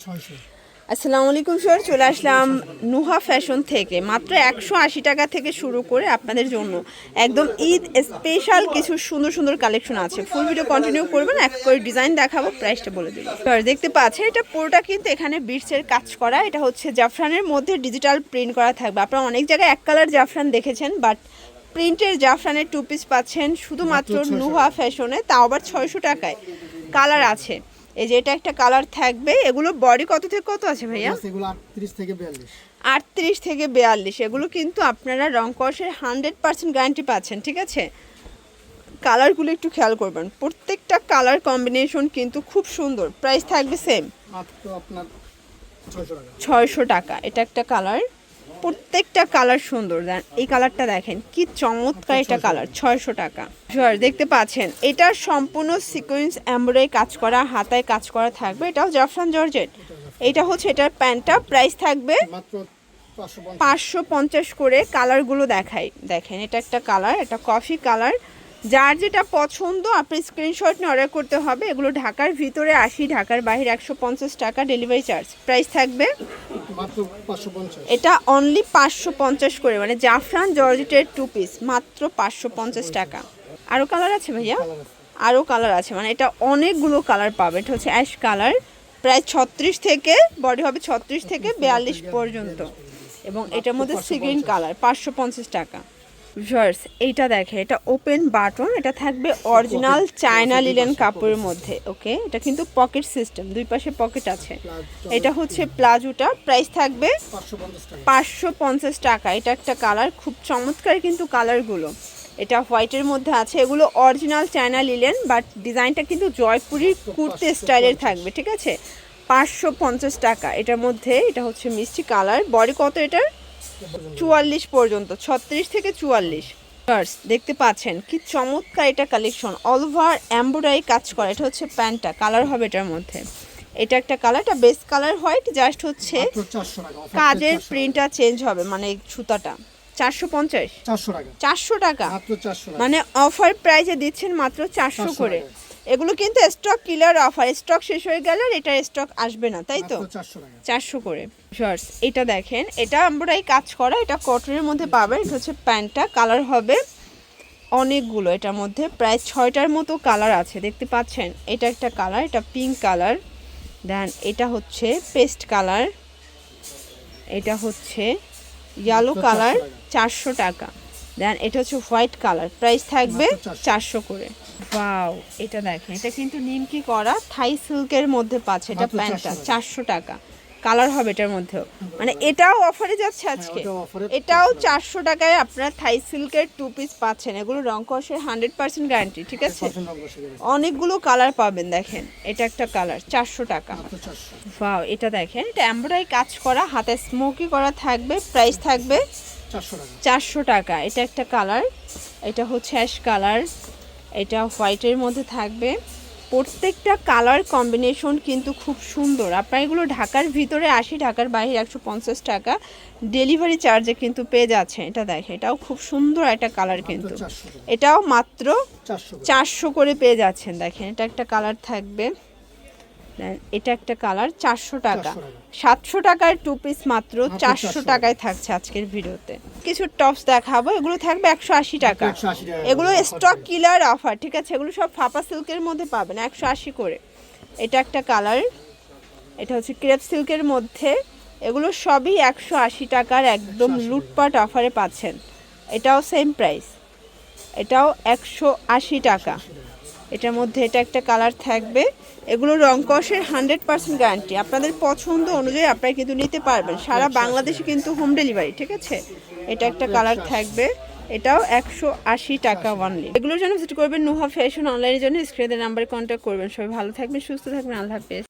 আসসালামু আলাইকুম স্যার, চলে আসলাম নুহা ফ্যাশন থেকে। মাত্র 180 টাকা থেকে শুরু করে আপনাদের জন্য একদম ঈদ স্পেশাল কিছু সুন্দর সুন্দর কালেকশন আছে। ফুল ভিডিও কন্টিনিউ করবেন, এক করে ডিজাইন দেখাবো, প্রাইসটা বলে দেবো। স্যার দেখতে পাচ্ছেন এটা পুরোটা কিন্তু এখানে বিটসের কাজ করা। এটা হচ্ছে জাফরানের মধ্যে ডিজিটাল প্রিন্ট করা থাকবে। আপনারা অনেক জায়গায় এক কালার জাফরান দেখেছেন, বাট প্রিন্টের জাফরানের 2 পিস পাচ্ছেন শুধুমাত্র নুহা ফ্যাশনে, তাও আবার 600 টাকায়। কালার আছে, এই যে এটা একটা কালার থাকবে। এগুলো বডি কত থেকে কত আছে ভাইয়া? এগুলো 38 থেকে 42। 38 থেকে 42। এগুলো কিন্তু আপনারা রং কষের 100% গ্যারান্টি পাচ্ছেন, ঠিক আছে? কালারগুলো একটু খেয়াল করবেন, প্রত্যেকটা কালার কম্বিনেশন কিন্তু খুব সুন্দর। প্রাইস থাকবে সেম, মাত্র আপনার 600 টাকা। এটা একটা কালার, প্রত্যেকটা কালার সুন্দর। দেন এই কালারটা দেখেন কি চমৎকার, এটা কালার 600 টাকা। দেখতে পাচ্ছেন এটা সম্পূর্ণ সিকোয়েন্স এমব্রয়ডারি কাজ করা, হাতায় কাজ করা থাকবে। এটাও জাফরান জর্জেট। এটা হচ্ছে এটার প্যান্টটা, প্রাইস থাকবে মাত্র 550 করে। কালারগুলো দেখাই, দেখেন এটা একটা কালার, এটা কফি কালার। যার যেটা পছন্দ আপনি স্ক্রিনশট নিয়ে অর্ডার করতে হবে। এগুলো ঢাকার ভিতরে 80, ঢাকার বাইরে 150 টাকা ডেলিভারি চার্জ। প্রাইস থাকবে মাত্র 550। এটা অনলি 550 করে, মানে জাফরান জর্জেটের 2 পিস মাত্র 550 টাকা। আরও কালার আছে ভাইয়া? আরও কালার আছে, মানে এটা অনেকগুলো কালার পাবে। এটা হচ্ছে অ্যাশ কালার, প্রায় 36 থেকে বডি হবে 36 থেকে 42 পর্যন্ত, এবং এটার মধ্যে সিগ্রিন কালার 550 টাকা। ভিউয়ার্স এইটা দেখে, এটা ওপেন বাটন, এটা থাকবে অরিজিনাল চায়না লিলেন কাপড়ের মধ্যে। ওকে, এটা কিন্তু পকেট সিস্টেম, দুই পাশে পকেট আছে। এটা হচ্ছে প্লাজোটা, প্রাইস থাকবে 550 টাকা। এটা একটা কালার, খুব চমৎকার কিন্তু কালারগুলো। এটা হোয়াইটের মধ্যে আছে। এগুলো অরিজিনাল চায়না লিলেন, বাট ডিজাইনটা কিন্তু জয়পুরি কুর্তি স্টাইলের থাকবে, ঠিক আছে? 550 টাকা এটার মধ্যে। এটা হচ্ছে মিষ্টি কালার, বডি কত এটার? 44 পর্যন্ত, 36 থেকে 44। দেখতে পাচ্ছেন কি চমৎকার এটা কালেকশন, অল ওভার এমব্রয়ডারি কাজ করা। এটা হচ্ছে প্যান্টটা, কালার হবে এটার মধ্যে। এটা একটা কালার, এটা বেস কালার হোয়াইট, জাস্ট হচ্ছে কাজের প্রিন্টটা চেঞ্জ হবে, মানে সুতাটা। 450 400 টাকা, মানে অফার প্রাইসে দিচ্ছেন মাত্র 400 করে। এগুলো কিন্তু স্টক কিলার অফার, স্টক শেষ হয়ে গেলে এটার স্টক আসবে না, তাই তো? 400 করে। এটা দেখেন, এটা এমব্রয়ডারি কাজ করা, এটা কটনের মধ্যে পাবেন। এটা হচ্ছে প্যান্টটা, কালার হবে অনেকগুলো এটার মধ্যে, প্রায় 6টার মতো কালার আছে, দেখতে পাচ্ছেন। এটা একটা কালার, এটা পিঙ্ক কালার। দেন এটা হচ্ছে পেস্ট কালার, এটা হচ্ছে ইয়েলো কালার, 400 টাকা। দেন এটা হচ্ছে হোয়াইট কালার, প্রাইস থাকবে 400 করে। ওয়াও, এটা দেখেন, এটা কিন্তু নিমকি করা থাই সিল্কের মধ্যে পাচ্ছে। এটা প্যান্টটা 400 টাকা, কালার হবে এটার মধ্যেও, মানে এটাও অফারে যাচ্ছে আজকে। এটাও 400 টাকায় আপনারা থাই সিল্কের 2 পিস পাচ্ছেন। এগুলো রং কষের 100% গ্যারান্টি, ঠিক আছে? অনেকগুলো কালার পাবেন। দেখেন এটা একটা কালার, 400 টাকা। ওয়াও, এটা দেখেন, এটা এমব্রয়ডারি কাজ করা, হাতে স্মোকি করা থাকবে, প্রাইস থাকবে 400 টাকা। এটা একটা কালার, এটা হচ্ছে অ্যাশ কালার, এটা হোয়াইটের মধ্যে থাকবে। প্রত্যেকটা কালার কম্বিনেশন কিন্তু খুব সুন্দর। আপনারা এগুলো ঢাকার ভিতরে 80, ঢাকার বাইরে 150 টাকা ডেলিভারি চার্জে কিন্তু পেয়ে যাচ্ছে। এটা দেখে, এটাও খুব সুন্দর একটা কালার, কিন্তু এটাও মাত্র 400 করে পেয়ে যাচ্ছেন। দেখেন এটা একটা কালার থাকবে, এটা একটা কালার, 400 টাকা। 700 টাকার 2 পিস মাত্র 400 টাকায় থাকছে আজকের ভিডিওতে। কিছু টপস দেখাবো, এগুলো থাকবে 180 টাকা। এগুলো স্টক কিলার অফার, ঠিক আছে? এগুলো সব ফাপা সিল্কের মধ্যে পাবেন 180 করে। এটা একটা কালার, এটা হচ্ছে ক্রেপ সিল্কের মধ্যে। এগুলো সবই 180 টাকার একদম লুটপাট অফারে পাচ্ছেন। এটাও সেম প্রাইস, এটাও 180 টাকা। এটার মধ্যে এটা একটা কালার থাকবে। এগুলো রং কষের 100% গ্যারান্টি। আপনাদের পছন্দ অনুযায়ী আপনারা কিন্তু নিতে পারবেন, সারা বাংলাদেশে কিন্তু হোম ডেলিভারি, ঠিক আছে? এটা একটা কালার থাকবে, এটাও 180 টাকা অনলি। এগুলোর জন্য ভিজিট করবেন নুহা ফ্যাশন অনলাইনের জন্য, স্ক্রিনের নাম্বারে কন্ট্যাক্ট করবেন। সবাই ভালো থাকবেন, সুস্থ থাকবেন, আল্লাহ হাফেজ।